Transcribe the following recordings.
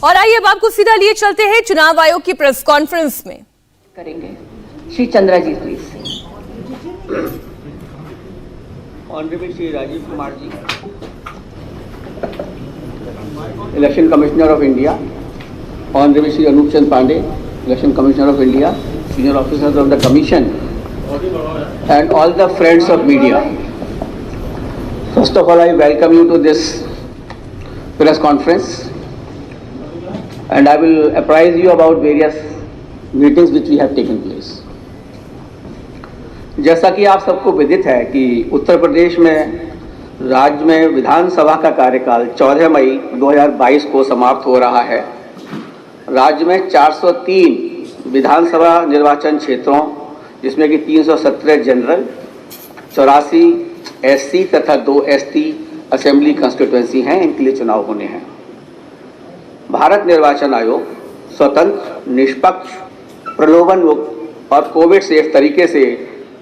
और आइए अब आपको सीधा लिए चलते हैं चुनाव आयोग की प्रेस कॉन्फ्रेंस में। करेंगे Shri Chandra ji please. Honourable Shri Rajiv Kumar ji, election commissioner of India, honourable Shri Anup Chand Pandey, election commissioner of India, senior officers of the commission and all the friends of media. First of all, I welcome you to this press conference and I will apprise you about various meetings which we have taken place. जैसा कि आप सबको विदित है कि उत्तर प्रदेश में राज्य में विधानसभा का कार्यकाल 14 मई 2022 को समाप्त हो रहा है। राज्य में 403 विधानसभा निर्वाचन क्षेत्रों जिसमें कि 317 जनरल, 84 एससी तथा 2 एसटी असेंबली कंस्टिट्यूएंसी हैं, इनके लिए चुनाव होने हैं। भारत निर्वाचन आयोग स्वतंत्र, निष्पक्ष, प्रलोभन मुक्त और कोविड सेफ तरीके से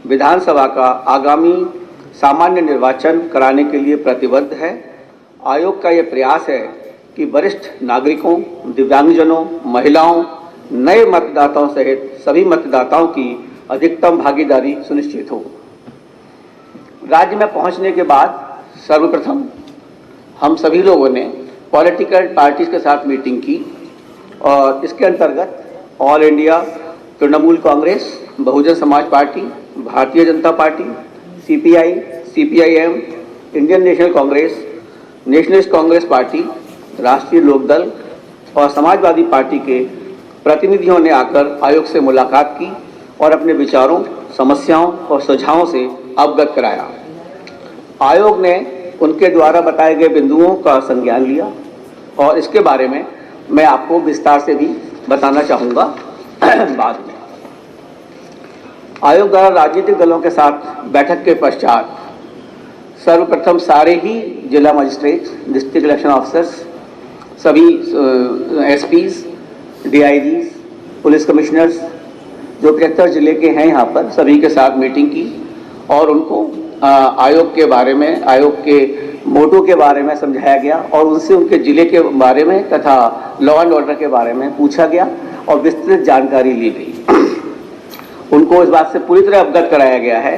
विधानसभा का आगामी सामान्य निर्वाचन कराने के लिए प्रतिबद्ध है। आयोग का यह प्रयास है कि वरिष्ठ नागरिकों, दिव्यांगजनों, महिलाओं, नए मतदाताओं सहित सभी मतदाताओं की अधिकतम भागीदारी सुनिश्चित हो। राज्य में पहुंचने के बाद सर्वप्रथम हम सभी लोगों ने पॉलिटिकल पार्टीज के साथ मीटिंग की और इसके अंतर्गत all India Trinamool Congress, Bahujan Samaj party, Bharatiya Janata party, CPI, CPIM, Indian national Congress, nationalist Congress party, राष्ट्रीय लोकदल और समाजवादी पार्टी के प्रतिनिधियों ने आकर आयोग से मुलाकात की और अपने विचारों, समस्याओं और सुझावों से अवगत कराया। आयोग ने उनके द्वारा बताए गए बिंदुओं का संज्ञान लिया और इसके बारे में मैं आपको विस्तार से भी बताना चाहूँगा बाद में। आयोग द्वारा राजनीतिक दलों के साथ बैठक के पश्चात सर्वप्रथम सारे ही जिला मजिस्ट्रेट, डिस्ट्रिक्ट इलेक्शन ऑफिसर्स, सभी एसपीज, डीआईजीज, पुलिस कमिश्नर्स जो 73 जिले के हैं यहाँ पर, सभी के साथ मीटिंग की और उनको आयोग के बारे में, आयोग के मोटो के बारे में समझाया गया और उनसे उनके जिले के बारे में तथा लॉ एंड ऑर्डर के बारे में पूछा गया और विस्तृत जानकारी ली गई। उनको इस बात से पूरी तरह अवगत कराया गया है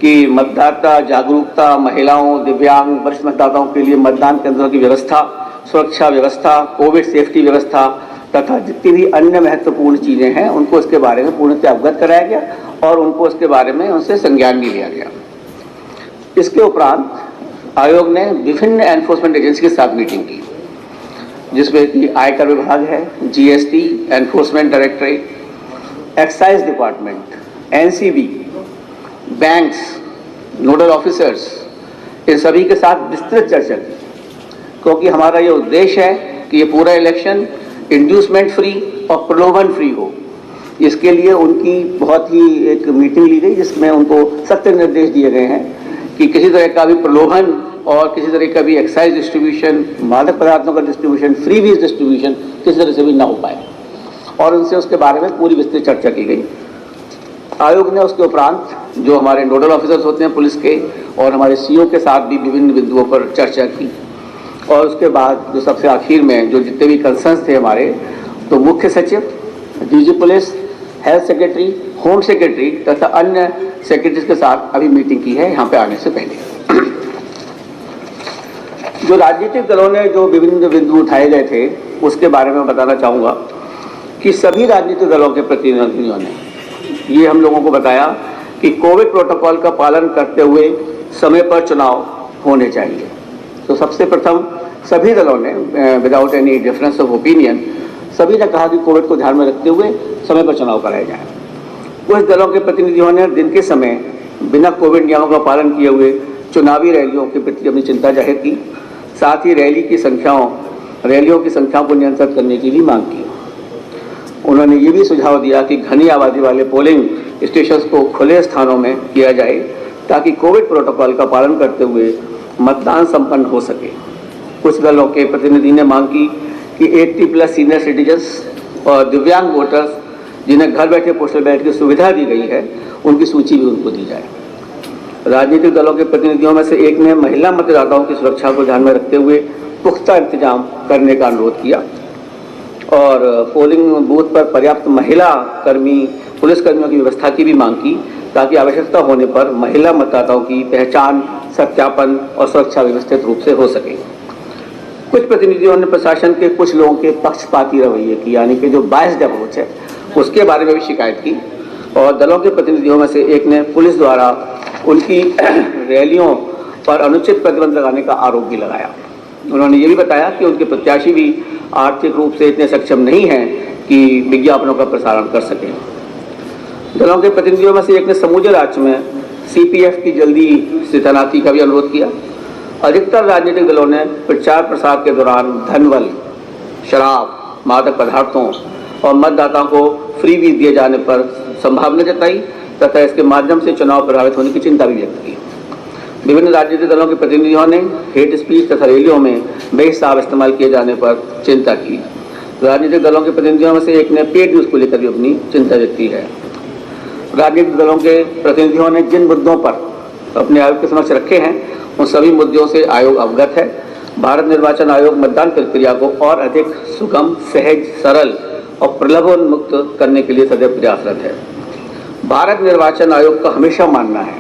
कि मतदाता जागरूकता, महिलाओं, दिव्यांग, वरिष्ठ मतदाताओं के लिए मतदान केंद्रों की व्यवस्था, सुरक्षा व्यवस्था, कोविड सेफ्टी व्यवस्था तथा जितनी भी अन्य महत्वपूर्ण चीज़ें हैं उनको इसके बारे में पूर्णतः अवगत कराया गया और उनको इसके बारे में उनसे संज्ञान भी लिया गया। इसके उपरांत आयोग ने विभिन्न एनफोर्समेंट एजेंसी के साथ मीटिंग की जिसमें कि आयकर विभाग है, GST, enforcement directorate, excise department, NCB, banks, nodal officers, इन सभी के साथ विस्तृत चर्चा की क्योंकि हमारा ये उद्देश्य है कि ये पूरा इलेक्शन इंड्यूसमेंट फ्री और प्रलोभन फ्री हो। इसके लिए उनकी बहुत ही एक मीटिंग ली गई जिसमें उनको सख्त निर्देश दिए गए हैं कि किसी तरह का भी प्रलोभन और किसी तरह का भी एक्साइज डिस्ट्रीब्यूशन, मादक पदार्थों का डिस्ट्रीब्यूशन, फ्री बीज डिस्ट्रीब्यूशन किसी तरह से भी ना हो पाए और उनसे उसके बारे में पूरी विस्तृत चर्चा की गई। आयोग ने उसके उपरांत जो हमारे नोडल ऑफिसर्स होते हैं पुलिस के और हमारे सीओ के साथ भी विभिन्न बिंदुओं पर चर्चा की और उसके बाद जो सबसे आखिर में जो जितने भी कंसर्न्स थे हमारे, तो मुख्य सचिव, DG police, health secretary, home secretary तथा अन्य सेक्रेटरीज के साथ अभी मीटिंग की है यहाँ पे आने से पहले। जो राजनीतिक दलों ने जो विभिन्न बिंदु उठाए गए थे उसके बारे में बताना चाहूँगा कि सभी राजनीतिक दलों के प्रतिनिधियों ने ये हम लोगों को बताया कि कोविड प्रोटोकॉल का पालन करते हुए समय पर चुनाव होने चाहिए। तो सबसे प्रथम सभी दलों ने without any difference of opinion सभी ने कहा कि कोविड को ध्यान में रखते हुए समय पर चुनाव कराए जाए। कुछ दलों के प्रतिनिधियों ने दिन के समय बिना कोविड नियमों का पालन किए हुए चुनावी रैलियों के प्रति अपनी चिंता जाहिर की, साथ ही रैलियों की संख्याओं को नियंत्रित करने की भी मांग की। उन्होंने ये भी सुझाव दिया कि घनी आबादी वाले पोलिंग स्टेशंस को खुले स्थानों में किया जाए ताकि कोविड प्रोटोकॉल का पालन करते हुए मतदान संपन्न हो सके। कुछ दलों के प्रतिनिधि ने मांग की कि 80+ सीनियर सिटीजन्स और दिव्यांग वोटर्स जिन्हें घर बैठे पोस्टल बैलेट की सुविधा दी गई है उनकी सूची भी उनको दी जाए। राजनीतिक दलों के प्रतिनिधियों में से एक ने महिला मतदाताओं की सुरक्षा को ध्यान में रखते हुए पुख्ता इंतजाम करने का अनुरोध किया। और पोलिंग बूथ पर पर्याप्त महिला कर्मी, पुलिसकर्मियों की व्यवस्था की भी मांग की, ताकि आवश्यकता होने पर महिला मतदाताओं की पहचान, सत्यापन और सुरक्षा व्यवस्थित रूप से हो सके। कुछ प्रतिनिधियों ने प्रशासन के कुछ लोगों के पक्षपाती रवैये की, यानी कि जो बायस्ड अप्रोच है, उसके बारे में भी शिकायत की। और दलों के प्रतिनिधियों में से एक ने पुलिस द्वारा उनकी रैलियों पर अनुचित प्रतिबंध लगाने का आरोप भी लगाया। उन्होंने ये भी बताया कि उनके प्रत्याशी भी आर्थिक रूप से इतने सक्षम नहीं हैं कि विज्ञापनों का प्रसारण कर सकें। दलों के प्रतिनिधियों में से एक ने समूचे राज्य में CPF की जल्दी से तैनाती का भी अनुरोध किया। अधिकतर राजनीतिक दलों ने प्रचार प्रसार के दौरान धनबल, शराब, मादक पदार्थों और मतदाताओं को फ्री भी दिए जाने पर संभावना जताई तथा इसके माध्यम से चुनाव प्रभावित होने की चिंता भी व्यक्त की। विभिन्न राजनीतिक दलों के प्रतिनिधियों ने हेट स्पीच तथा रैलियों में बेहिसाब इस्तेमाल किए जाने पर चिंता की। राजनीतिक दलों के प्रतिनिधियों में से एक ने पेड न्यूज को लेकर भी अपनी चिंता व्यक्त की है। राजनीतिक दलों के प्रतिनिधियों ने जिन मुद्दों पर अपने आयोग के समक्ष रखे हैं, उन सभी मुद्दों से आयोग अवगत है। भारत निर्वाचन आयोग मतदान प्रक्रिया को और अधिक सुगम, सहज, सरल और प्रलोभन मुक्त करने के लिए सदैव प्रयासरत है। भारत निर्वाचन आयोग का हमेशा मानना है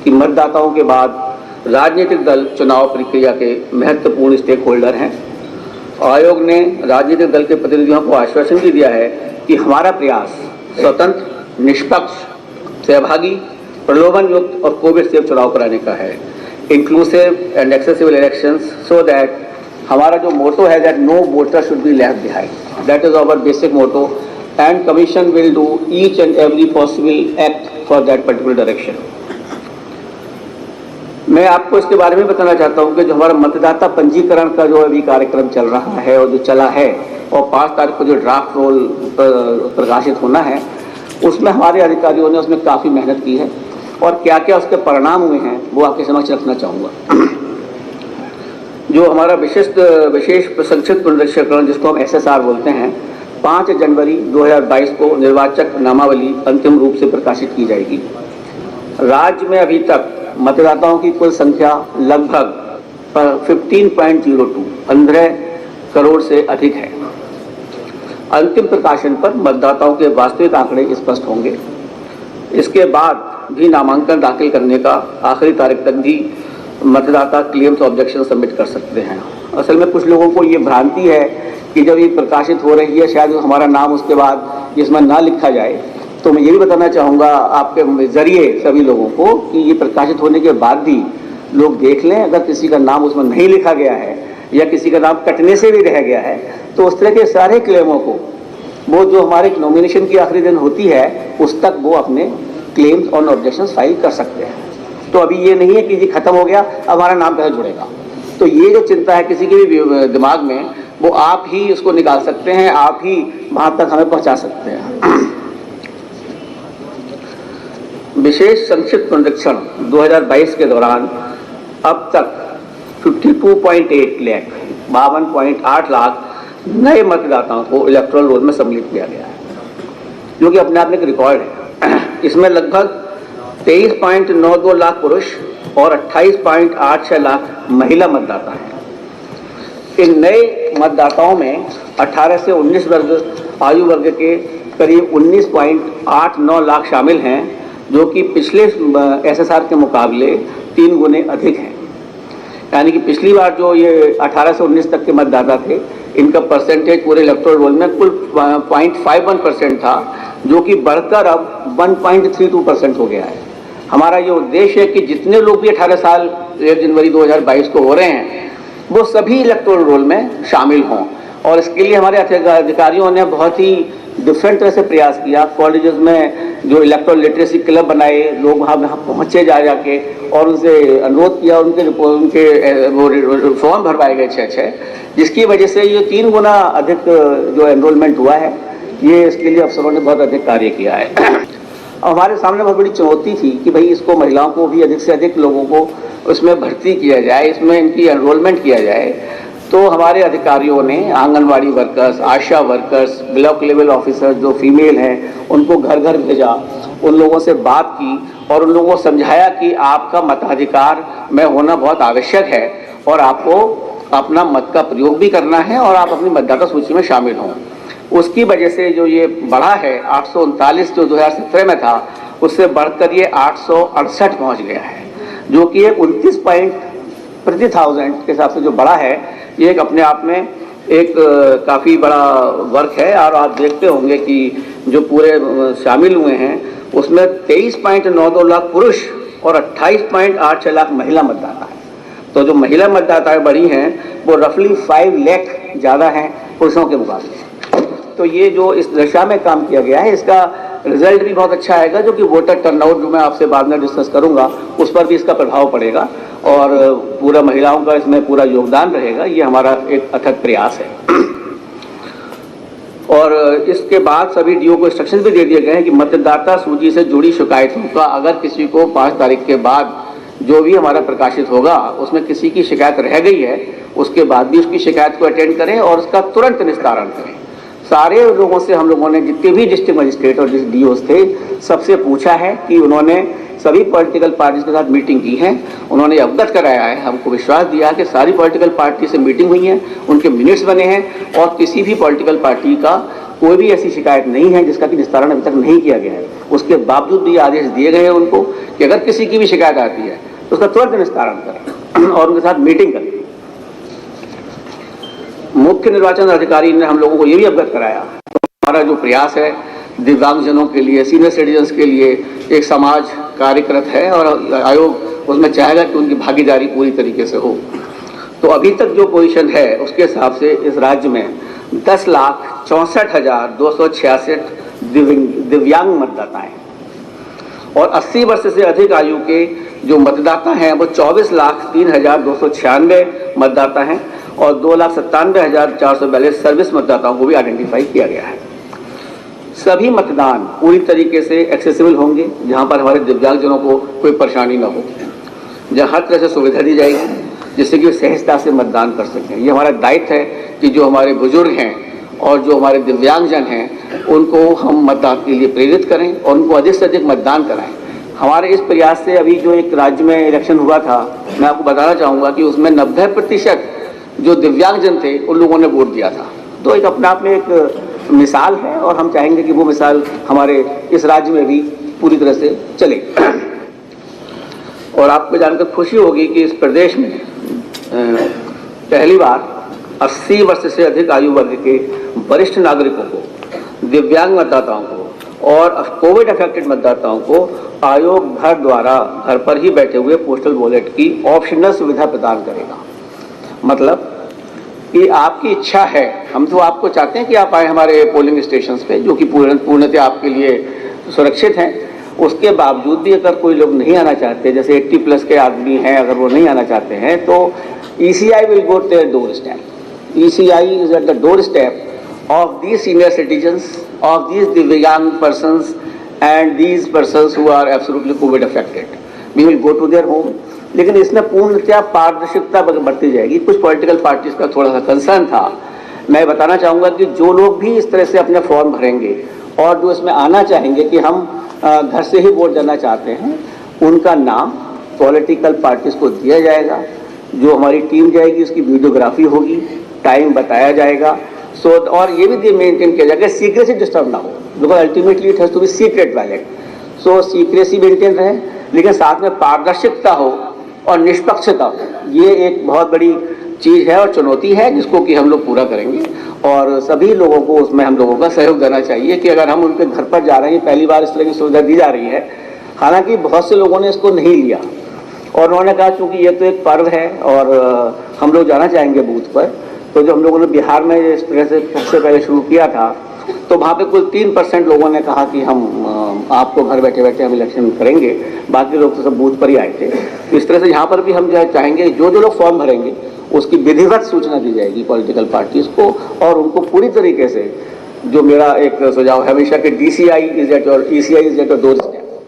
कि मतदाताओं के बाद राजनीतिक दल चुनाव प्रक्रिया के महत्वपूर्ण स्टेक होल्डर हैं। आयोग ने राजनीतिक दल के प्रतिनिधियों को आश्वासन भी दिया है कि हमारा प्रयास स्वतंत्र, निष्पक्ष, सहभागी, प्रलोभन युक्त और कोविड सेफ चुनाव कराने का है, inclusive and accessible elections, so that हमारा जो मोटो है that no voter should be left behind, that is our basic motto and commission will do each and every possible act for that particular direction. मैं आपको इसके बारे में बताना चाहता हूं कि जो हमारा मतदाता पंजीकरण का जो अभी कार्यक्रम चल रहा है और जो चला है और 5 तारीख को जो ड्राफ्ट रोल प्रकाशित होना है, उसमें हमारे अधिकारियों ने उसमें काफ़ी मेहनत की है और क्या क्या उसके परिणाम हुए हैं वो आपके समक्ष रखना चाहूँगा। जो हमारा विशेष संक्षिप्त पुनरीक्षण जिसको हम SSR बोलते हैं, 5 जनवरी 2022 को निर्वाचक नामावली अंतिम रूप से प्रकाशित की जाएगी। राज्य में अभी तक मतदाताओं की कुल संख्या लगभग 15 करोड़ से अधिक है। अंतिम प्रकाशन पर मतदाताओं के वास्तविक आंकड़े स्पष्ट होंगे। इसके बाद भी नामांकन दाखिल करने का आखिरी तारीख तक भी मतदाता क्लेम्स ऑब्जेक्शन सबमिट कर सकते हैं। असल में कुछ लोगों को ये भ्रांति है कि जब ये प्रकाशित हो रही है शायद हमारा नाम उसके बाद इसमें ना लिखा जाए, तो मैं ये भी बताना चाहूँगा आपके जरिए सभी लोगों को कि ये प्रकाशित होने के बाद भी लोग देख लें, अगर किसी का नाम उसमें नहीं लिखा गया है या किसी का नाम कटने से भी रह गया है, तो उस तरह के सारे क्लेमों को वो जो हमारे नॉमिनेशन की आखिरी दिन होती है उस तक वो अपने क्लेम्स और ऑब्जेक्शंस फाइल कर सकते हैं। तो अभी ये नहीं है कि ये खत्म हो गया अब हमारा नाम कैसे जुड़ेगा। तो ये जो चिंता है किसी के भी दिमाग में, वो आप ही उसको निकाल सकते हैं, आप ही वहाँ तक हमें पहुँचा सकते हैं। विशेष संक्षिप्त पुनरीक्षण 2022 के दौरान अब तक 52.8 लाख 52.8 लाख नए मतदाताओं को इलेक्टोरल रोल में सम्मिलित किया गया है, जो कि अपने आप में एक रिकॉर्ड है। इसमें लगभग 23.92 लाख पुरुष और 28.86 लाख महिला मतदाता हैं। इन नए मतदाताओं में 18 से 19 वर्ग आयु वर्ग के करीब 19.89 लाख शामिल हैं, जो कि पिछले SSR के मुकाबले 3 गुने अधिक हैं। यानी कि पिछली बार जो ये 18 से 19 तक के मतदाता थे, इनका परसेंटेज पूरे इलेक्टोरल रोल में कुल 0.51% था, जो कि बढ़कर अब 1.32% हो गया है। हमारा ये उद्देश्य है कि जितने लोग भी 18 साल 1 जनवरी 2022 को हो रहे हैं, वो सभी इलेक्टोरल रोल में शामिल हों। और इसके लिए हमारे अधिकारियों ने बहुत ही डिफरेंट तरह से प्रयास किया। कॉलेजेस में जो इलेक्टोरल लिटरेसी क्लब बनाए, लोग वहाँ पहुँचे जाके और उनसे अनुरोध किया, उनके वो फॉर्म भरवाए गए 6, जिसकी वजह से ये 3 गुना अधिक जो एनरोलमेंट हुआ है। ये इसके लिए अफसरों ने बहुत अधिक कार्य किया है। और हमारे सामने बहुत बड़ी चुनौती थी कि भाई इसको महिलाओं को भी अधिक से अधिक लोगों को इसमें भर्ती किया जाए, इसमें इनकी एनरोलमेंट किया जाए। तो हमारे अधिकारियों ने आंगनवाड़ी वर्कर्स, आशा वर्कर्स, ब्लॉक लेवल ऑफिसर जो फीमेल हैं, उनको घर घर भेजा, उन लोगों से बात की और उन लोगों को समझाया कि आपका मताधिकार में होना बहुत आवश्यक है और आपको अपना मत का प्रयोग भी करना है और आप अपनी मतदाता सूची में शामिल हों। उसकी वजह से जो ये बढ़ा है 839 जो 2017 में था, उससे बढ़कर ये 868 पहुंच गया है, जो कि एक 29 पॉइंट प्रति 1000 के हिसाब से जो बढ़ा है, ये एक अपने आप में एक काफ़ी बड़ा वर्क है। और आप देखते होंगे कि जो पूरे शामिल हुए हैं उसमें 23.92 लाख पुरुष और 28.86 लाख महिला मतदाता है। तो जो महिला मतदाताएं बढ़ी हैं वो रफली 5 लाख ज़्यादा हैं पुरुषों के मुकाबले। तो ये जो इस दिशा में काम किया गया है, इसका रिजल्ट भी बहुत अच्छा आएगा, जो कि वोटर टर्नआउट जो मैं आपसे बाद में डिस्कस करूंगा उस पर भी इसका प्रभाव पड़ेगा और पूरा महिलाओं का इसमें पूरा योगदान रहेगा। ये हमारा एक अथक प्रयास है। और इसके बाद सभी डीओ को इंस्ट्रक्शन भी दे दिए गए हैं कि मतदाता सूची से जुड़ी शिकायतों का अगर किसी को 5 तारीख के बाद जो भी हमारा प्रकाशित होगा उसमें किसी की शिकायत रह गई है, उसके बाद भी उसकी शिकायत को अटेंड करें और उसका तुरंत निस्तारण करें। सारे लोगों से हम लोगों ने, जितने भी डिस्ट्रिक्ट मजिस्ट्रेट और डीओस थे, सबसे पूछा है कि उन्होंने सभी पॉलिटिकल पार्टीज के साथ मीटिंग की है, उन्होंने अवगत कराया है, हमको विश्वास दिया कि सारी पॉलिटिकल पार्टी से मीटिंग हुई है, उनके मिनट्स बने हैं और किसी भी पॉलिटिकल पार्टी का कोई भी ऐसी शिकायत नहीं है जिसका कि निस्तारण अभी तक नहीं किया गया है। उसके बावजूद भी आदेश दिए गए हैं उनको कि अगर किसी की भी शिकायत आती है तो उसका तुरंत निस्तारण करें और उनके साथ मीटिंग करें। मुख्य निर्वाचन अधिकारी ने हम लोगों को ये भी अवगत कराया तो हमारा जो प्रयास है दिव्यांगजनों के लिए, सीनियर सिटीजन्स के लिए एक समाज कार्यरत है और आयोग उसमें चाहेगा कि उनकी भागीदारी पूरी तरीके से हो। तो अभी तक जो पोजीशन है उसके हिसाब से इस राज्य में 10,64,266 दिव्यांग मतदाता हैं और 80 वर्ष से अधिक आयु के जो मतदाता हैं वो 24,03,296 मतदाता हैं और 2,97,442 सर्विस मतदाताओं को भी आइडेंटिफाई किया गया है। सभी मतदान पूरी तरीके से एक्सेसिबल होंगे, जहां पर हमारे दिव्यांगजनों को कोई परेशानी न हो, जहां हर तरह से सुविधा दी जाएगी जिससे कि सहजता से मतदान कर सकें। ये हमारा दायित्व है कि जो हमारे बुजुर्ग हैं और जो हमारे दिव्यांगजन हैं उनको हम मतदान के लिए प्रेरित करें और उनको अधिक से अधिक मतदान कराएं। हमारे इस प्रयास से अभी जो एक राज्य में इलेक्शन हुआ था, मैं आपको बताना चाहूँगा कि उसमें 90% जो दिव्यांगजन थे उन लोगों ने वोट दिया था। तो एक अपने आप में एक मिसाल है और हम चाहेंगे कि वो मिसाल हमारे इस राज्य में भी पूरी तरह से चले। और आपको जानकर खुशी होगी कि इस प्रदेश में पहली बार 80 वर्ष से अधिक आयु वर्ग के वरिष्ठ नागरिकों को, दिव्यांग मतदाताओं को और कोविड अफेक्टेड मतदाताओं को आयोग घर द्वारा घर पर ही बैठे हुए पोस्टल बैलेट की ऑप्शनल सुविधा प्रदान करेगा। मतलब कि आपकी इच्छा है, हम तो आपको चाहते हैं कि आप आए हमारे पोलिंग स्टेशंस पे जो कि पूर्णतः आपके लिए सुरक्षित हैं। उसके बावजूद भी अगर कोई लोग नहीं आना चाहते, जैसे 80+ के आदमी हैं, अगर वो नहीं आना चाहते हैं तो ECI will go to their doorstep. ECI is at the doorstep of these senior citizens, of these divyang persons and these persons who are absolutely COVID affected. We will go to their home. लेकिन इसमें पूर्णतः पारदर्शिता बढ़ती जाएगी। कुछ political parties का थोड़ा सा कंसर्न था। मैं बताना चाहूँगा कि जो लोग भी इस तरह से अपने फॉर्म भरेंगे और जो इसमें आना चाहेंगे कि हम घर से ही वोट देना चाहते हैं, उनका नाम पॉलिटिकल पार्टीज को दिया जाएगा। जो हमारी टीम जाएगी उसकी वीडियोग्राफी होगी, टाइम बताया जाएगा। और ये भी मेंटेन किया जाएगा सीक्रेसी डिस्टर्ब ना हो, because ultimately it has to be secret ballot. So secrecy maintain रहे, लेकिन साथ में पारदर्शिता हो और निष्पक्षता हो। ये एक बहुत बड़ी चीज़ है और चुनौती है जिसको कि हम लोग पूरा करेंगे और सभी लोगों को उसमें हम लोगों का सहयोग देना चाहिए कि अगर हम उनके घर पर जा रहे हैं, पहली बार इस तरह की सुविधा दी जा रही है। हालांकि बहुत से लोगों ने इसको नहीं लिया और उन्होंने कहा चूँकि ये तो एक पर्व है और हम लोग जाना चाहेंगे बूथ पर। तो जो हम लोगों ने बिहार में इस तरह से सबसे पहले शुरू किया था तो वहाँ पे कुल 3% लोगों ने कहा कि हम आपको घर बैठे बैठे हम इलेक्शन करेंगे, बाकी लोग तो सब बूथ पर ही आए थे। तो इस तरह से यहाँ पर भी हम चाहेंगे जो लोग फॉर्म भरेंगे उसकी विधिवत सूचना दी जाएगी पॉलिटिकल पार्टीज को और उनको पूरी तरीके से, जो मेरा एक सुझाव है हमेशा कि ECI is at your door step.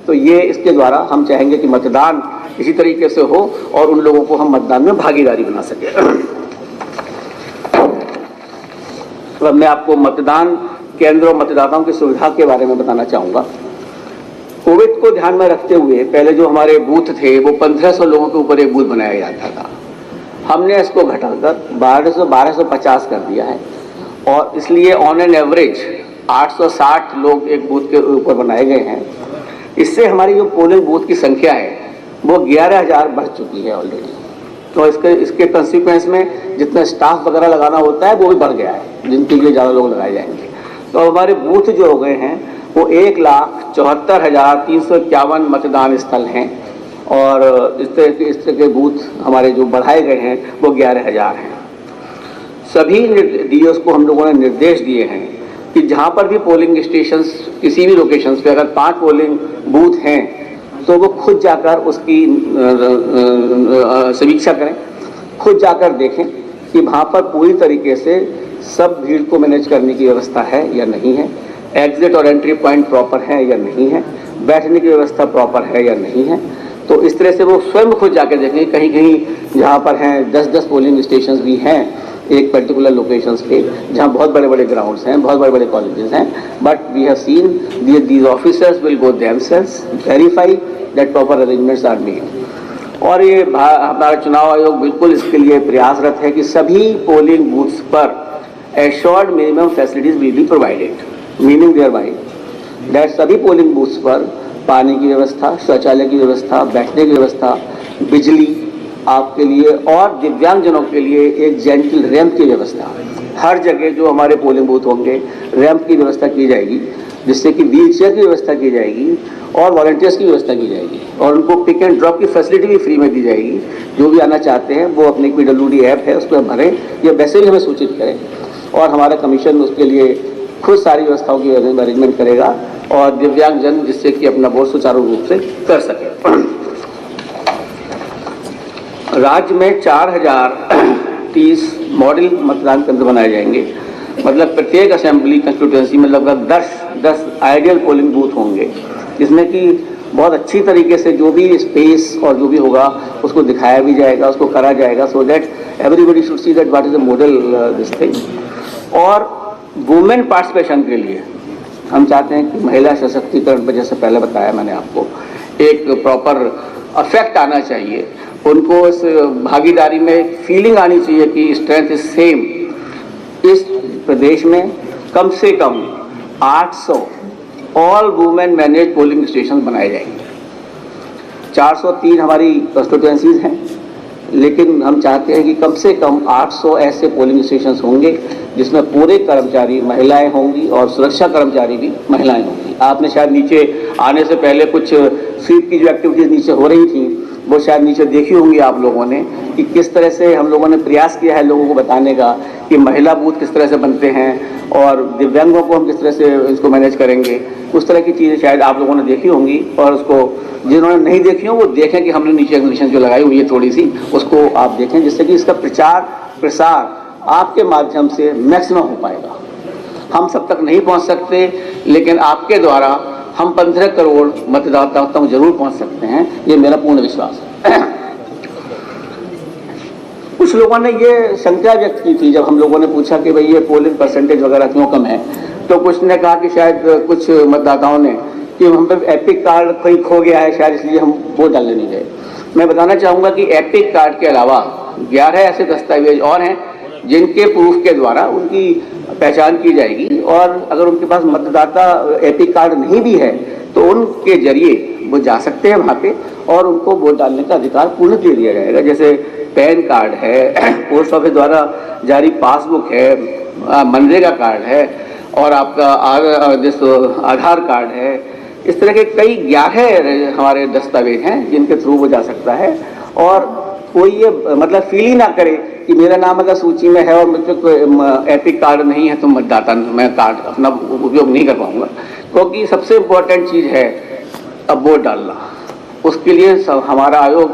तो ये इसके द्वारा हम चाहेंगे कि मतदान इसी तरीके से हो और उन लोगों को हम मतदान में भागीदारी बना सकें। तो मैं आपको मतदान केंद्र और मतदाताओं की सुविधा के बारे में बताना चाहूँगा। कोविड को ध्यान में रखते हुए पहले जो हमारे बूथ थे वो 1500 लोगों के ऊपर एक बूथ बनाया जाता था। हमने इसको घटाकर 1250 कर दिया है और इसलिए ऑन एन एवरेज 860 लोग एक बूथ के ऊपर बनाए गए हैं। इससे हमारी जो पोलिंग बूथ की संख्या है वो 11,000 बढ़ चुकी है ऑलरेडी। तो इसके कंसिक्वेंस में जितना स्टाफ वगैरह लगाना होता है वो भी बढ़ गया है, जिनके लिए ज़्यादा लोग लगाए जाएंगे। तो हमारे बूथ जो हो गए हैं वो 1,74,351 मतदान स्थल हैं और इस तरह के बूथ हमारे जो बढ़ाए गए हैं वो 11,000 हैं। सभी डीओस को हम लोगों ने निर्देश दिए हैं कि जहाँ पर भी पोलिंग स्टेशंस किसी भी लोकेशंस पे अगर 5 पोलिंग बूथ हैं तो वो खुद जाकर उसकी समीक्षा करें, खुद जाकर देखें कि वहाँ पर पूरी तरीके से सब भीड़ को मैनेज करने की व्यवस्था है या नहीं है, एग्जिट और एंट्री पॉइंट प्रॉपर है या नहीं है, बैठने की व्यवस्था प्रॉपर है या नहीं है। तो इस तरह से वो स्वयं खुद जाकर देखेंगे। कहीं कहीं जहाँ पर हैं 10-10 पोलिंग स्टेशंस भी हैं एक पर्टिकुलर लोकेशंस पे, जहाँ बहुत बड़े बड़े ग्राउंड्स हैं, बहुत बड़े बड़े कॉलेजेस हैं, but we have seen these officers will go themselves verify that proper arrangements are made. और ये हमारा चुनाव आयोग बिल्कुल इसके लिए प्रयासरत है कि सभी पोलिंग बूथ्स पर assured minimum facilities will be provided, meaning thereby that सभी पोलिंग बूथ्स पर पानी की व्यवस्था, शौचालय की व्यवस्था, बैठने की व्यवस्था, बिजली आपके लिए और दिव्यांगजनों के लिए एक जेंटल रैंप की व्यवस्था, हर जगह जो हमारे पोलिंग बूथ होंगे रैंप की व्यवस्था की जाएगी, जिससे कि व्हील चेयर की व्यवस्था की जाएगी और वॉलंटियर्स की व्यवस्था की जाएगी और उनको पिक एंड ड्रॉप की फैसिलिटी भी फ्री में दी जाएगी। जो भी आना चाहते हैं वो अपनी PWD ऐप है उस पर भरें या वैसे भी हमें सूचित करें और हमारा कमीशन उसके लिए खुद सारी व्यवस्थाओं की अरेंजमेंट करेगा और दिव्यांगजन जिससे कि अपना वोट सुचारू रूप से कर सके। राज्य में 4,030 मॉडल मतदान केंद्र बनाए जाएंगे, मतलब प्रत्येक असेंबली कंस्टिट्यूएंसी में लगभग 10 आइडियल पोलिंग बूथ होंगे, जिसमें कि बहुत अच्छी तरीके से जो भी स्पेस और जो भी होगा उसको दिखाया भी जाएगा, उसको करा जाएगा, so that everybody should see that what is the model this thing. और वुमेन पार्टिसिपेशन के लिए हम चाहते हैं कि महिला सशक्तिकरण पर, जैसे पहले बताया मैंने आपको, एक प्रॉपर अफेक्ट आना चाहिए, उनको इस भागीदारी में फीलिंग आनी चाहिए कि स्ट्रेंथ इज सेम। इस प्रदेश में कम से कम 800 all women manage polling station बनाए जाएंगे। 403 हमारी कंस्टिट्यूएंसीज हैं, लेकिन हम चाहते हैं कि कम से कम 800 ऐसे पोलिंग स्टेशन होंगे जिसमें पूरे कर्मचारी महिलाएं होंगी और सुरक्षा कर्मचारी भी महिलाएं होंगी। आपने शायद नीचे आने से पहले कुछ स्वीप की जो एक्टिविटीज़ नीचे हो रही थी वो शायद नीचे देखी होंगी आप लोगों ने कि किस तरह से हम लोगों ने प्रयास किया है लोगों को बताने का कि महिला बूथ किस तरह से बनते हैं और दिव्यांगों को हम किस तरह से इसको मैनेज करेंगे। उस तरह की चीज़ें शायद आप लोगों ने देखी होंगी और उसको जिन्होंने नहीं देखी हो वो देखें कि हमने नीचे कंडीशन जो लगाई हुई है थोड़ी सी, उसको आप देखें, जिससे कि इसका प्रचार प्रसार आपके माध्यम से मैक्सिमम हो पाएगा। हम सब तक नहीं पहुंच सकते, लेकिन आपके द्वारा हम 15 करोड़ मतदाताओं तक जरूर पहुंच सकते हैं, ये मेरा पूर्ण विश्वास है। कुछ लोगों ने ये शंका व्यक्त की थी जब हम लोगों ने पूछा कि भाई ये पोलिंग परसेंटेज वगैरह क्यों कम है, तो कुछ ने कहा कि शायद कुछ मतदाताओं ने कि हम पे एपिक कार्ड कोई खो गया है शायद इसलिए हम वोट डालने नहीं गए। मैं बताना चाहूँगा कि एपिक कार्ड के अलावा 11 ऐसे दस्तावेज और हैं जिनके प्रूफ के द्वारा उनकी पहचान की जाएगी और अगर उनके पास मतदाता एपिक कार्ड नहीं भी है तो उनके जरिए वो जा सकते हैं वहाँ पे और उनको वोट डालने का अधिकार पूर्ण दे दिया जाएगा। जैसे पैन कार्ड है, पोस्ट ऑफिस द्वारा जारी पासबुक है, मनरेगा कार्ड है और आपका आधार कार्ड है। इस तरह के कई 11 हमारे दस्तावेज हैं जिनके थ्रू वो जा सकता है और कोई ये मतलब फील ही ना करे कि मेरा नाम अगर सूची में है और मुझे कोई एपिक कार्ड नहीं है तो मतदाता मैं कार्ड अपना उपयोग नहीं कर पाऊंगा, क्योंकि सबसे इम्पोर्टेंट चीज़ है अब वोट डालना। उसके लिए हमारा आयोग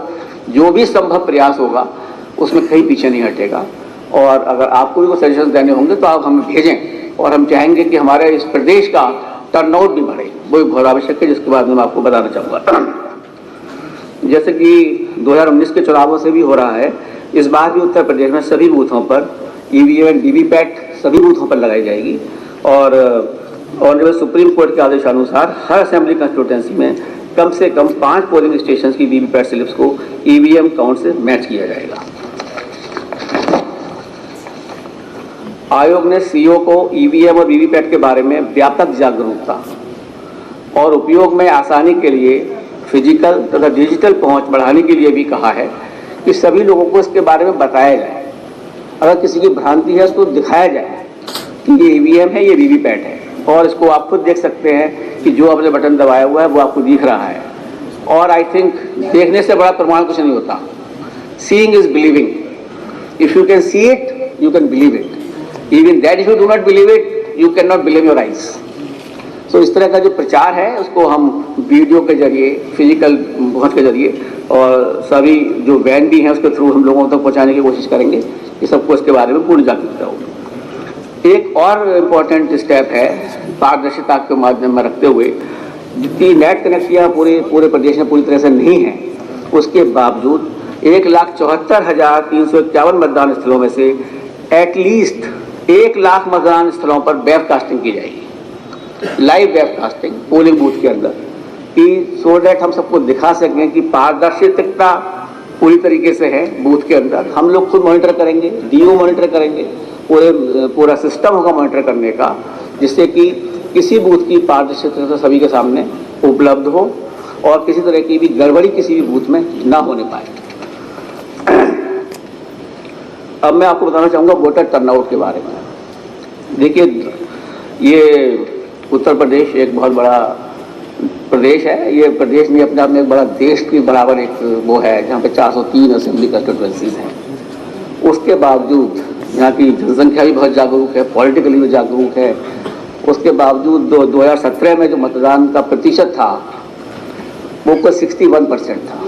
जो भी संभव प्रयास होगा उसमें कहीं पीछे नहीं हटेगा और अगर आपको भी कोई सजेशन देने होंगे तो आप हमें भेजें और हम चाहेंगे कि हमारे इस प्रदेश का टर्नआउट भी बढ़े, वो बहुत आवश्यक है, जिसके बाद में मैं आपको बताना चाहूँगा। जैसे कि 2019 के चुनावों से भी हो रहा है, इस बार भी उत्तर प्रदेश में सभी बूथों पर EVM एंड VVPAT सभी बूथों पर लगाई जाएगी और ऑनरेबल सुप्रीम कोर्ट के आदेशानुसार हर असेंबली कंस्टिट्यूएंसी में कम से कम 5 पोलिंग स्टेशन की VVPAT स्लिप्स को EVM काउंट से मैच किया जाएगा। आयोग ने सीईओ को ईवीएम और वीवीपैट के बारे में व्यापक जागरूकता और उपयोग में आसानी के लिए फिजिकल तथा डिजिटल पहुंच बढ़ाने के लिए भी कहा है कि सभी लोगों को इसके बारे में बताया जाए। अगर किसी की भ्रांति है उसको दिखाया जाए कि ये ईवीएम है, ये वीवीपैट है, और इसको आप खुद देख सकते हैं कि जो आपने बटन दबाया हुआ है वो आपको दिख रहा है। और आई थिंक देखने से बड़ा प्रमाण कुछ नहीं होता। Seeing is believing. If you can see it you can believe it, even that if you do not believe it you can not believe your eyes. तो इस तरह का जो प्रचार है उसको हम वीडियो के जरिए, फिजिकल पहुंच के जरिए और सभी जो वैन भी हैं उसके थ्रू हम लोगों तक पहुंचाने की कोशिश करेंगे कि सबको इसके बारे में पूर्ण जागरूकता हो। एक और इम्पॉर्टेंट स्टेप है पारदर्शिता के माध्यम में रखते हुए, जितनी नेट कनेक्टियाँ पूरे प्रदेश में पूरी तरह से नहीं है, उसके बावजूद 1,74,351 मतदान स्थलों में से एटलीस्ट 1 लाख मतदान स्थलों पर वेबकास्टिंग की जाएगी, लाइव वेबकास्टिंग पोलिंग बूथ के अंदर, कि सो दैट हम सबको दिखा सकें कि पारदर्शिता पूरी तरीके से है बूथ के अंदर। हम लोग खुद मॉनिटर करेंगे, डीओ मॉनिटर करेंगे, पूरा सिस्टम होगा मॉनिटर करने का, जिससे कि किसी बूथ की पारदर्शिता सभी के सामने उपलब्ध हो और किसी तरह की भी गड़बड़ी किसी भी बूथ में ना होने पाए। अब मैं आपको बताना चाहूँगा वोटर टर्नआउट के बारे में। देखिए, ये उत्तर प्रदेश एक बहुत बड़ा प्रदेश है। ये प्रदेश में अपने आप में एक बड़ा देश के बराबर एक वो है, जहाँ पे 403 असेंबली कंस्टिट्यूएंसीज हैं। उसके बावजूद यहाँ की जनसंख्या भी बहुत जागरूक है, पॉलिटिकली भी जागरूक है। उसके बावजूद 2017 में जो मतदान का प्रतिशत था वो कुछ 61% था,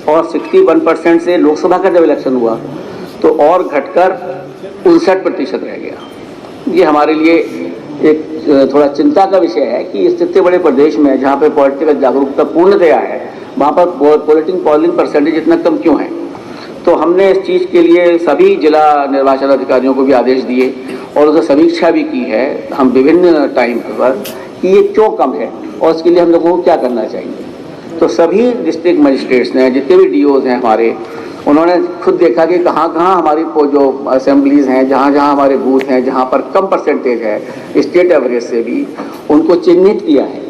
और 61% से लोकसभा का जब इलेक्शन हुआ तो और घटकर 59% रह गया। ये हमारे लिए एक थोड़ा चिंता का विषय है कि इस इतने बड़े प्रदेश में जहाँ पे पॉलिटिकल जागरूकता पूर्णतया है, वहाँ पर पोलिंग परसेंटेज इतना कम क्यों है। तो हमने इस चीज़ के लिए सभी जिला निर्वाचन अधिकारियों को भी आदेश दिए और उसकी समीक्षा भी की है हम विभिन्न टाइम पर कि ये क्यों कम है और इसके लिए हम लोगों को क्या करना चाहिए। तो सभी डिस्ट्रिक्ट मजिस्ट्रेट्स ने, जितने भी डीओज हैं हमारे, उन्होंने खुद देखा कि कहाँ कहाँ हमारी जो असेंबलीज़ हैं, जहाँ जहाँ हमारे बूथ हैं, जहाँ पर कम परसेंटेज है स्टेट एवरेज से भी, उनको चिन्हित किया है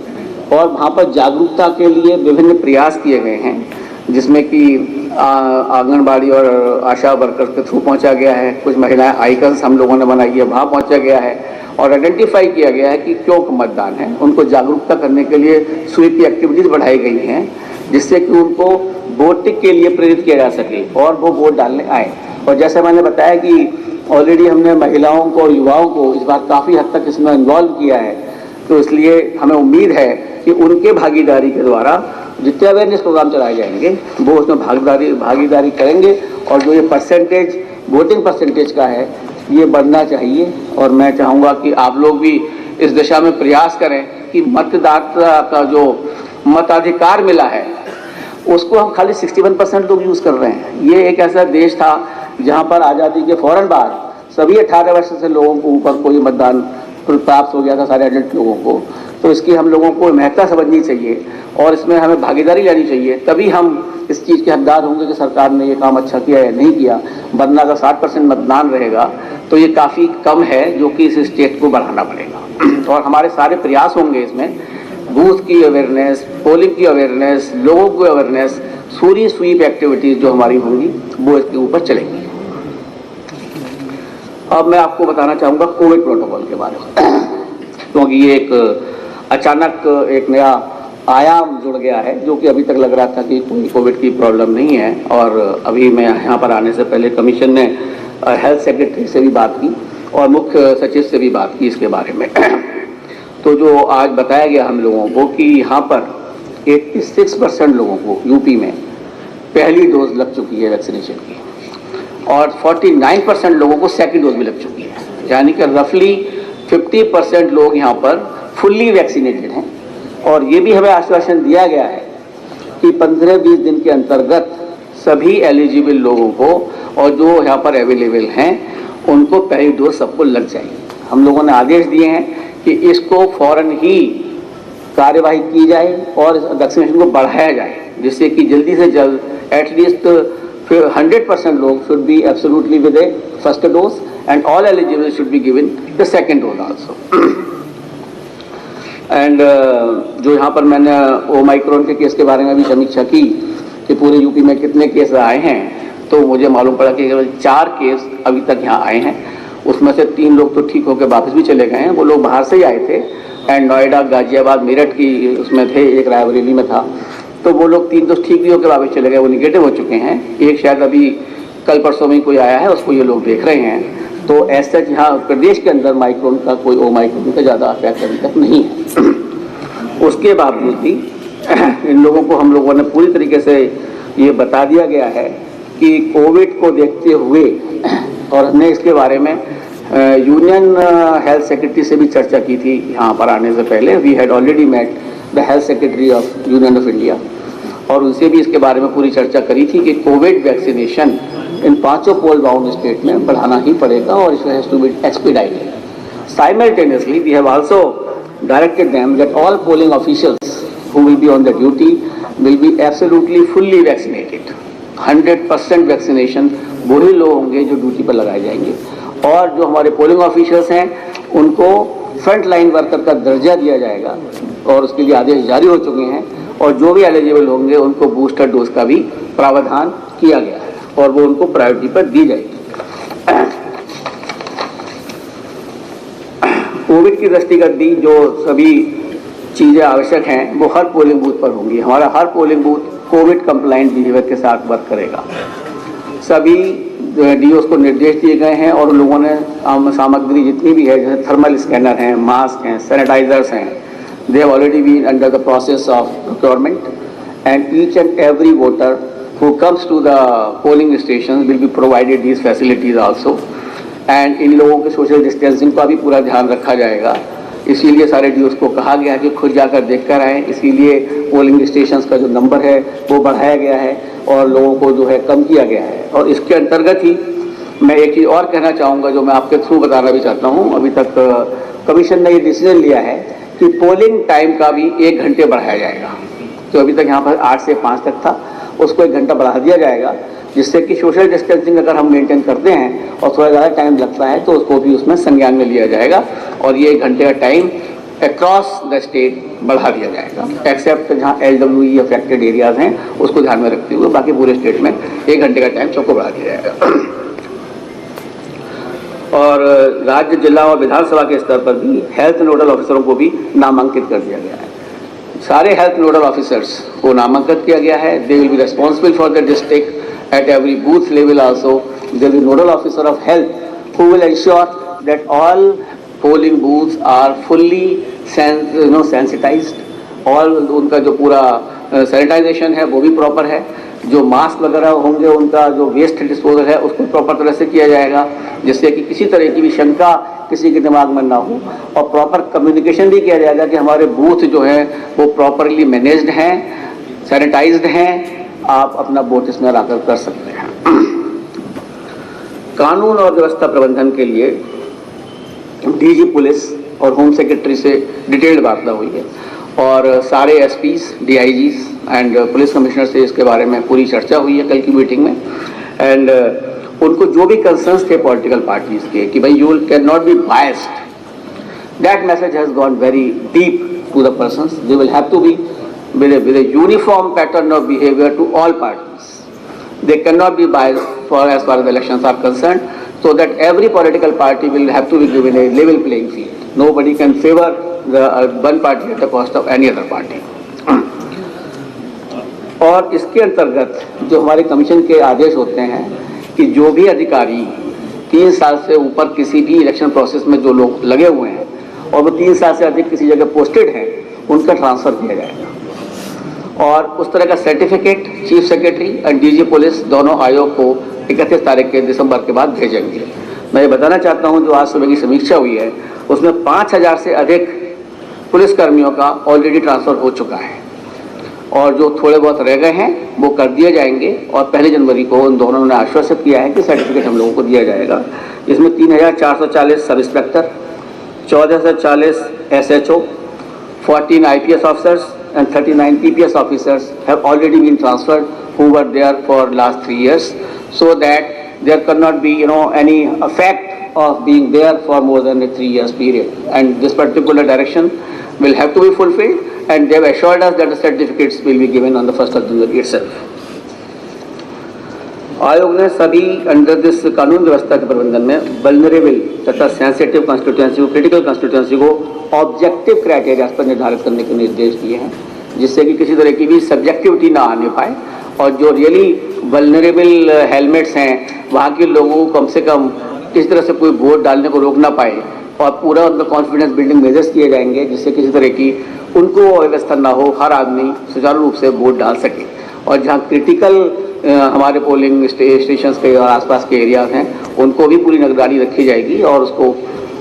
और वहाँ पर जागरूकता के लिए विभिन्न प्रयास किए गए हैं, जिसमें कि आंगनबाड़ी और आशा वर्कर्स के थ्रू पहुँचा गया है। कुछ महिलाएं आइकन्स हम लोगों ने बनाई है, वहाँ पहुँचा गया है और आइडेंटिफाई किया गया है कि क्यों मतदान है। उनको जागरूकता करने के लिए स्वीप की एक्टिविटीज़ बढ़ाई गई हैं, जिससे कि उनको वोटिंग के लिए प्रेरित किया जा सके और वो वोट डालने आए। और जैसे मैंने बताया कि ऑलरेडी हमने महिलाओं को और युवाओं को इस बार काफ़ी हद तक इसमें इन्वॉल्व किया है, तो इसलिए हमें उम्मीद है कि उनके भागीदारी के द्वारा जितने अवेयरनेस प्रोग्राम चलाए जाएंगे वो उसमें भागीदारी करेंगे और जो ये परसेंटेज वोटिंग परसेंटेज का है ये बढ़ना चाहिए। और मैं चाहूँगा कि आप लोग भी इस दिशा में प्रयास करें कि मतदाता का जो मताधिकार मिला है उसको हम खाली 61% लोग यूज़ कर रहे हैं। ये एक ऐसा देश था जहाँ पर आज़ादी के फ़ौरन बाद सभी 18 वर्ष से लोगों को ऊपर कोई मतदान प्राप्त हो गया था, सारे एडल्ट लोगों को। तो इसकी हम लोगों को महत्ता समझनी चाहिए और इसमें हमें भागीदारी लेनी चाहिए, तभी हम इस चीज़ के हकदार होंगे कि सरकार ने ये काम अच्छा किया या नहीं किया। वरना अगर 60% मतदान रहेगा तो ये काफ़ी कम है, जो कि इस स्टेट को बढ़ाना पड़ेगा। और हमारे सारे प्रयास होंगे इसमें, बूथ की अवेयरनेस, पोलिंग की अवेयरनेस, लोगों की अवेयरनेस, सूरी स्वीप एक्टिविटीज़ जो हमारी होंगी वो इसके ऊपर चलेंगी। अब मैं आपको बताना चाहूँगा कोविड प्रोटोकॉल के बारे में, क्योंकि ये एक अचानक एक नया आयाम जुड़ गया है, जो कि अभी तक लग रहा था कि कोई कोविड की प्रॉब्लम नहीं है। और अभी मैं यहाँ पर आने से पहले कमीशन ने हेल्थ सेक्रेटरी से भी बात की और मुख्य सचिव से भी बात की इसके बारे में। तो जो आज बताया गया हम लोगों को कि यहाँ पर 86% लोगों को यूपी में पहली डोज लग चुकी है वैक्सीनेशन की और 49% लोगों को सेकंड डोज भी लग चुकी है, यानी कि रफली 50% लोग यहाँ पर फुल्ली वैक्सीनेटेड हैं। और ये भी हमें आश्वासन दिया गया है कि 15-20 दिन के अंतर्गत सभी एलिजिबल लोगों को और जो यहाँ पर अवेलेबल हैं उनको पहली डोज सबको लग जाएगी। हम लोगों ने आदेश दिए हैं कि इसको फौरन ही कार्यवाही की जाए और वैक्सीनेशन को बढ़ाया जाए, जिससे कि जल्दी से जल्द एटलीस्ट 100% लोग should be absolutely with A first dose and all eligible should be given the second dose also. And जो यहाँ पर मैंने ओमाइक्रोन के केस के बारे में भी समीक्षा की कि पूरे यूपी में कितने केस आए हैं, तो मुझे मालूम पड़ा कि केवल 4 केस अभी तक यहाँ आए हैं। उसमें से 3 लोग तो ठीक होकर वापस भी चले गए हैं, वो लोग बाहर से ही आए थे एंड नोएडा, गाजियाबाद, मेरठ की उसमें थे, एक रायबरेली में था। तो वो लोग 3 तो ठीक भी होकर वापस चले गए, वो निगेटिव हो चुके हैं। एक शायद अभी कल परसों में कोई आया है, उसको ये लोग देख रहे हैं। तो ऐसा यहाँ प्रदेश के अंदर माइक्रोन का कोई ओमाइक्रोन का ज़्यादा इफेक्ट अभी तक नहीं है। उसके बावजूद भी इन लोगों को हम लोगों ने पूरी तरीके से ये बता दिया गया है कि कोविड को देखते हुए, और हमने इसके बारे में यूनियन हेल्थ सेक्रेटरी से भी चर्चा की थी यहाँ पर आने से पहले। We had already met the health secretary of union of India, और उनसे भी इसके बारे में पूरी चर्चा करी थी कि covid vaccination in 5 poll bound state में बढ़ाना ही पड़ेगा और it has to be expedited. Simultaneously we have also directed them that all polling officials who will be on the duty will be absolutely fully vaccinated. 100% vaccination वही लोग होंगे जो duty पर लगाए जाएंगे, और जो हमारे पोलिंग ऑफिशियल्स हैं उनको फ्रंट लाइन वर्कर का दर्जा दिया जाएगा और उसके लिए आदेश जारी हो चुके हैं। और जो भी एलिजिबल होंगे उनको बूस्टर डोज का भी प्रावधान किया गया है और वो उनको प्रायोरिटी पर दी जाएगी। कोविड की दृष्टिगत भी जो सभी चीज़ें आवश्यक हैं वो हर पोलिंग बूथ पर होंगी। हमारा हर polling booth covid compliant behaviour के साथ वर्क करेगा। सभी डीओस को निर्देश दिए गए हैं और उन लोगों ने सामग्री जितनी भी है, जैसे थर्मल स्कैनर हैं, मास्क हैं, सैनिटाइजर्स हैं, they have already been under the process of procurement and each and every voter who comes to the polling stations will be provided these facilities also, and इन लोगों के social distancing का भी पूरा ध्यान रखा जाएगा। इसीलिए सारे डीओस को कहा गया है कि खुद जाकर देख कर आएँ। इसीलिए पोलिंग स्टेशंस का जो नंबर है वो बढ़ाया गया है और लोगों को जो है कम किया गया है। और इसके अंतर्गत ही मैं एक चीज़ और कहना चाहूँगा जो मैं आपके थ्रू बताना भी चाहता हूँ। अभी तक कमीशन ने ये डिसीजन लिया है कि पोलिंग टाइम का भी 1 घंटे बढ़ाया जाएगा। तो अभी तक यहाँ पर 8 से 5 तक था, उसको 1 घंटा बढ़ा दिया जाएगा, जिससे कि सोशल डिस्टेंसिंग अगर हम मेंटेन करते हैं और थोड़ा ज़्यादा टाइम लगता है तो उसको भी उसमें संज्ञान में लिया जाएगा और ये 1 घंटे का टाइम अक्रॉस द स्टेट बढ़ा दिया जाएगा, एक्सेप्ट जहाँ LWE अफेक्टेड एरियाज हैं उसको ध्यान में रखते हुए बाकी पूरे स्टेट में 1 घंटे का टाइम सबको बढ़ा दिया जाएगा। और राज्य, जिला और विधानसभा के स्तर पर भी हेल्थ नोडल ऑफिसरों को भी नामांकित कर दिया गया है। सारे हेल्थ नोडल ऑफिसर्स को नामांकित किया गया है। They will be responsible for the district at every booth level also. There will be nodal officer of health who will ensure that all polling booths are fully sensitized। और उनका जो पूरा sanitisation है वो भी प्रॉपर है। जो mask वगैरह होंगे उनका जो वेस्ट डिस्पोजल है उसको प्रॉपर तरह से किया जाएगा, जिससे कि किसी तरह की भी शंका किसी के दिमाग में ना हो। और प्रॉपर कम्युनिकेशन भी किया जाएगा कि हमारे बूथ जो है वो प्रॉपरली मैनेज्ड हैं, सैनिटाइज्ड हैं, आप अपना वोट इसमें आकर कर सकते हैं। कानून और व्यवस्था प्रबंधन के लिए डीजी पुलिस और होम सेक्रेटरी से डिटेल्ड वार्ता हुई है और सारे एसपीज, डीआईजीज एंड पुलिस कमिश्नर से इसके बारे में पूरी चर्चा हुई है कल की मीटिंग में। एंड उनको जो भी कंसर्न्स थे पॉलिटिकल पार्टीज के कि भाई you can not be biased, that message has gone very deep to the persons. They will have to be with a uniform pattern of behavior to all parties. They cannot be biased for as far as the elections are concerned, so that every political party will have to be given a level playing field. Nobody can favor the one party at the cost of any other party. और इसके अंतर्गत जो हमारे commission के आदेश होते हैं कि जो भी अधिकारी 3 साल से ऊपर किसी भी इलेक्शन प्रोसेस में जो लोग लगे हुए हैं और वो 3 साल से अधिक किसी जगह पोस्टेड हैं उनका ट्रांसफ़र किया जाएगा। और उस तरह का certificate chief secretary and DG police दोनों आयोग को 31 तारीख के दिसंबर के बाद भेजेंगे। मैं ये बताना चाहता हूँ जो आज सुबह की समीक्षा हुई है उसमें 5000 से अधिक पुलिसकर्मियों का ऑलरेडी ट्रांसफ़र हो चुका है और जो थोड़े बहुत रह गए हैं वो कर दिए जाएंगे। और 1 जनवरी को उन दोनों ने आश्वासित किया है कि सर्टिफिकेट हम लोगों को दिया जाएगा। इसमें 3440 sub inspector, 1440 SHO, 14 IPS officers and 39 PPS officers have already been transferred who were there for last 3 years, so that there cannot be any effect of being there for more than a 3 years period. And this particular direction will have to be fulfilled, and they have assured us that the certificates will be given on the 1st of January itself. आयोग ने सभी under this कानून व्यवस्था के प्रबंधन में vulnerable तथा sensitive constituency को, क्रिटिकल कंस्टिट्यूएंसी को ऑब्जेक्टिव क्राइटेरिया पर निर्धारित करने के निर्देश दिए हैं, जिससे कि किसी तरह की भी सब्जेक्टिविटी ना आने पाए और जो रियली वल्नरेबल हेलमेट्स हैं वहाँ के लोगों को कम से कम किसी तरह से कोई वोट डालने को रोक ना पाए, और पूरा उनका कॉन्फिडेंस बिल्डिंग मेजर्स किए जाएंगे जिससे किसी तरह की उनको अव्यवस्था ना हो, हर आदमी सुचारू रूप से वोट डाल सके। और जहाँ क्रिटिकल हमारे पोलिंग स्टेशंस के और आसपास के एरियाज हैं उनको भी पूरी निगरानी रखी जाएगी और उसको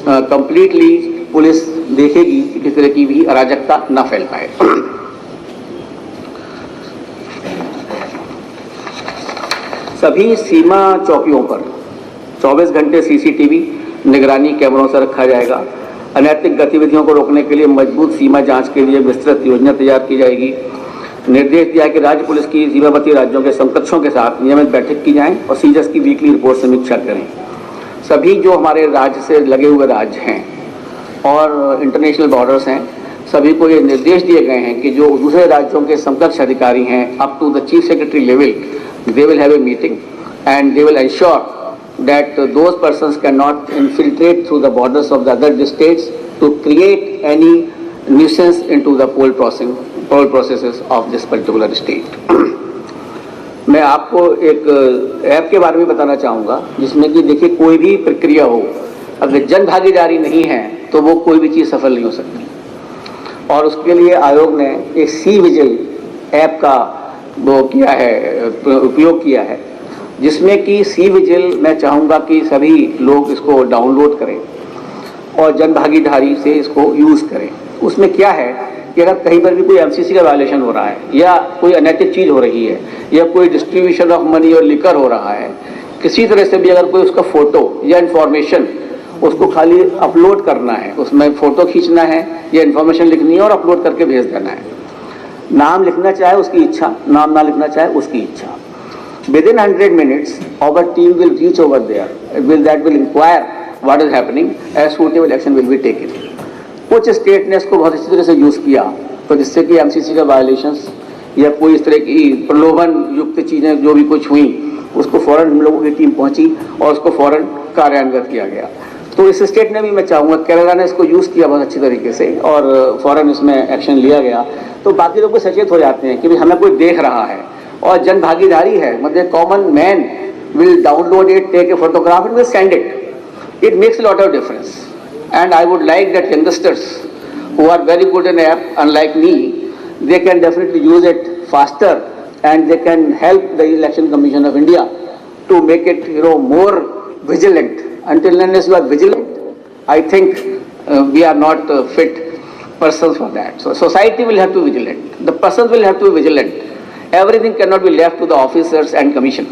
कंप्लीटली पुलिस देखेगी कि किसी तरह की भी अराजकता न फैल पाए। सभी सीमा चौकियों पर 24 घंटे सीसीटीवी निगरानी कैमरों से रखा जाएगा। अनैतिक गतिविधियों को रोकने के लिए मजबूत सीमा जांच के लिए विस्तृत योजना तैयार की जाएगी। निर्देश दिया कि राज्य पुलिस की सीमावर्ती राज्यों के समकक्षों के साथ नियमित बैठक की जाए और सीजस की वीकली रिपोर्ट समीक्षा करें। सभी जो हमारे राज्य से लगे हुए राज्य हैं और इंटरनेशनल बॉर्डर्स हैं, सभी को ये निर्देश दिए गए हैं कि जो दूसरे राज्यों के समकक्ष अधिकारी हैं up to the chief secretary level, they will have a meeting and they will ensure that those persons cannot infiltrate through the borders of the other states to create any nuisance into the poll processes of this particular state. मैं आपको एक app के बारे में बताना चाहूँगा जिसमें कि देखिए कोई भी प्रक्रिया हो, अगर जन भागीदारी नहीं है तो वो कोई भी चीज़ सफल नहीं हो सकती। और उसके लिए आयोग ने एक सी विजिल ऐप का वो किया है, उपयोग किया है, जिसमें कि सी विजिल मैं चाहूँगा कि सभी लोग इसको डाउनलोड करें और जन भागीदारी से इसको यूज़ करें। उसमें क्या है कि अगर कहीं पर भी कोई एमसीसी का वायलेशन हो रहा है या कोई अनैतिक चीज़ हो रही है या कोई डिस्ट्रीब्यूशन ऑफ मनी और लिकर हो रहा है, किसी तरह से भी अगर कोई उसका फ़ोटो या इन्फॉर्मेशन उसको खाली अपलोड करना है, उसमें फ़ोटो खींचना है या इन्फॉर्मेशन लिखनी है और अपलोड करके भेज देना है। नाम लिखना चाहे उसकी इच्छा, नाम ना लिखना चाहे उसकी इच्छा। Within 100 minutes, our team will reach over there. That will inquire what is happening as suitable action will be taken. कुछ स्टेट ने इसको बहुत अच्छी तरह से यूज़ किया तो जिससे कि एमसीसी का वायलेशंस या कोई इस तरह की प्रलोभन युक्त चीज़ें जो भी कुछ हुई उसको फ़ौरन हम लोगों की टीम पहुंची और उसको फ़ौरन कार्यान्वित किया गया। तो इस स्टेट ने भी मैं चाहूँगा, केरला ने इसको यूज़ किया बहुत अच्छी तरीके से और फ़ौरन इसमें एक्शन लिया गया। तो बाकी लोग सचेत हो जाते हैं कि भाई हमें कोई देख रहा है और जन भागीदारी है, मतलब common man will download it, take a photograph and will send it. It makes lot of difference and I would like that youngsters who are very good in app unlike me, they can definitely use it faster and they can help the Election Commission of India to make it more vigilant. Until unless you are vigilant, I think we are not fit persons for that. So society will have to be vigilant. The persons will have to be vigilant. Everything cannot be left to the officers and commission.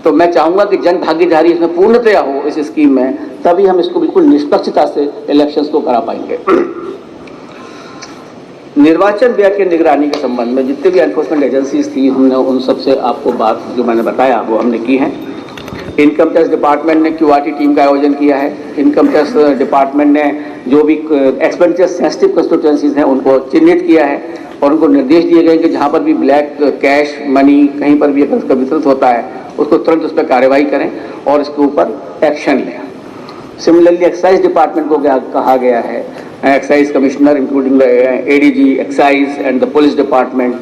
तो मैं चाहूँगा कि जन भागीदारी इसमें पूर्णतया हो इस स्कीम में, तभी हम इसको बिल्कुल निष्पक्षता से इलेक्शंस को करा पाएंगे। निर्वाचन व्यय के निगरानी के संबंध में जितने भी एनफोर्समेंट एजेंसीज थी, हमने उन सबसे आपको बात जो मैंने बताया वो हमने की है। इनकम टैक्स डिपार्टमेंट ने क्यूआरटी टीम का आयोजन किया है। इनकम टैक्स डिपार्टमेंट ने जो भी एक्सपेंडिचर सेंसिटिव कंस्टिट्यूएंसीज हैं उनको चिन्हित किया है और उनको निर्देश दिए गए कि जहां पर भी ब्लैक कैश मनी कहीं पर भी अगर उसका वितरित होता है उसको तुरंत उस पर कार्रवाई करें और इसके ऊपर एक्शन लें। सिमिलरली एक्साइज डिपार्टमेंट को कहा गया है, excise commissioner including ADG excise and the police department,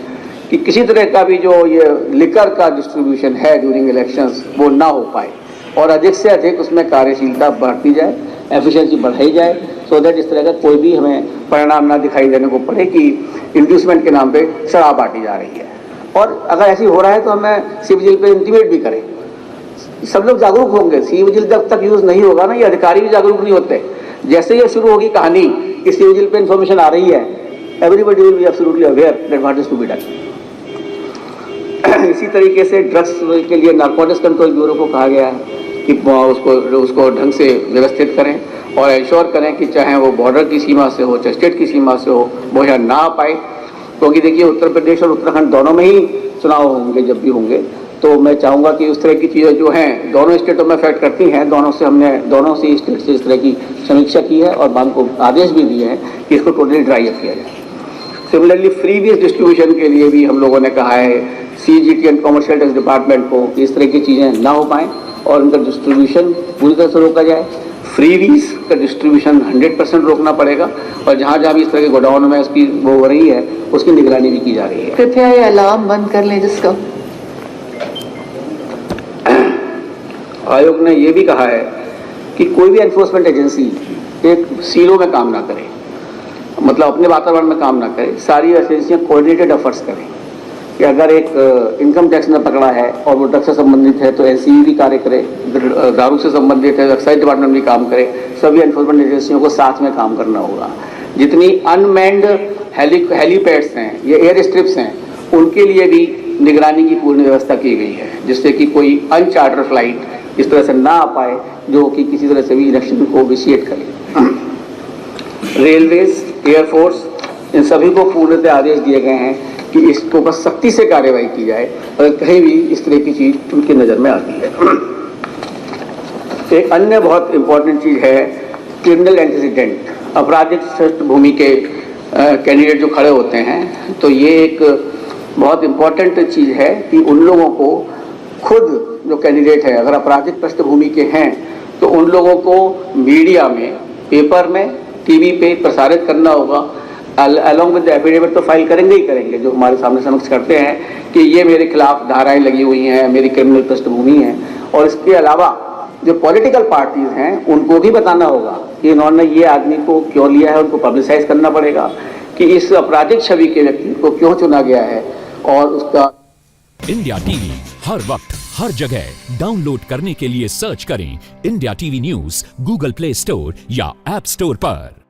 कि किसी तरह का भी जो ये लिकर का डिस्ट्रीब्यूशन है ड्यूरिंग इलेक्शंस वो ना हो पाए और अधिक से अधिक उसमें कार्यशीलता बढ़ती जाए, एफिशिएंसी बढ़ाई जाए, सो दैट इस तरह का कोई भी हमें परिणाम ना दिखाई देने को पड़े कि इंड्यूसमेंट के नाम पे शराब बांटी जा रही है। और अगर ऐसी हो रहा है तो हमें सी विजिल पे इंटीमेट भी करें। सब लोग जागरूक होंगे। सी विजिल जब तक यूज़ नहीं होगा ना, ये अधिकारी भी जागरूक नहीं होते। जैसे ये शुरू होगी कहानी कि सी विजिल पे इन्फॉर्मेशन आ रही है, everybody will be absolutely aware that what is to be done. इसी तरीके से ड्रग्स के लिए नारकोटिक्स कंट्रोल ब्यूरो को कहा गया है कि उसको ढंग से व्यवस्थित करें और इंश्योर करें कि चाहे वो बॉर्डर की सीमा से हो चाहे स्टेट की सीमा से हो, वो यहाँ ना आ पाए। क्योंकि देखिए उत्तर प्रदेश और उत्तराखंड दोनों में ही चुनाव होंगे, जब भी होंगे तो तो मैं चाहूँगा कि उस तरह की चीज़ें जो हैं दोनों स्टेटों में अफेक्ट करती हैं, दोनों से स्टेट से इस तरह की समीक्षा की है और बैंक को आदेश भी दिए हैं कि इसको टोटली ड्राई अप किया जाए। सिमिलरली फ्री बीज डिस्ट्रीब्यूशन के लिए भी हम लोगों ने कहा है CGT and commercial tax department को इस तरह की चीज़ें ना हो पाएँ और उनका डिस्ट्रीब्यूशन पूरी तरह से रोका जाए। फ्रीवीज का डिस्ट्रीब्यूशन 100% रोकना पड़ेगा और जहाँ जहाँ भी इस तरह के गोडाउन में इसकी वो हो रही है उसकी निगरानी भी की जा रही है। कृपया ये अलार्म बंद कर लें जिसका। आयोग ने ये भी कहा है कि कोई भी एनफोर्समेंट एजेंसी एक सीलो में काम ना करे, मतलब अपने वातावरण में काम ना करे। सारी एजेंसियां कोऑर्डिनेटेड एफर्ट्स करें कि अगर एक इनकम टैक्स में पकड़ा है और वो ड्रग्स से संबंधित है तो NCB भी कार्य करे, दारू से संबंधित है एक्साइज डिपार्टमेंट भी काम करे। सभी एनफोर्समेंट एजेंसियों को साथ में काम करना होगा। जितनी अनमैन्ड हेलीपैड्स हैं या एयर स्ट्रिप्स हैं उनके लिए भी निगरानी की पूर्ण व्यवस्था की गई है, जिससे कि कोई अनचार्टर फ्लाइट इस तरह से ना आ पाए जो कि किसी तरह से भी इलेक्शन को विशिएट करे। रेलवेज, एयरफोर्स, इन सभी को पूर्णतः आदेश दिए गए हैं कि इसको बस सख्ती से कार्रवाई की जाए अगर कहीं भी इस तरह की चीज उनकी नज़र में आती है। एक अन्य बहुत इंपॉर्टेंट चीज़ है क्रिमिनल एंटीसीडेंट, आपराधिक पृष्ठभूमि के कैंडिडेट जो खड़े होते हैं, तो ये एक बहुत इंपॉर्टेंट चीज़ है कि उन लोगों को खुद जो कैंडिडेट है अगर आपराधिक पृष्ठभूमि के हैं तो उन लोगों को मीडिया में, पेपर में, TV पे प्रसारित करना होगा। अलॉन्ग विद एफिडेविट तो फाइल करेंगे ही करेंगे, जो हमारे सामने समक्ष करते हैं कि ये मेरे खिलाफ धाराएं लगी हुई हैं, मेरी क्रिमिनल पृष्ठभूमि है। और इसके अलावा जो पॉलिटिकल पार्टीज हैं उनको भी बताना होगा कि इन्होंने ये आदमी को क्यों लिया है, उनको पब्लिसाइज करना पड़ेगा कि इस आपराधिक छवि के व्यक्ति को क्यों चुना गया है और उसका। इंडिया टीवी हर वक्त हर जगह डाउनलोड करने के लिए सर्च करें India TV news Google play store या ऐप स्टोर पर।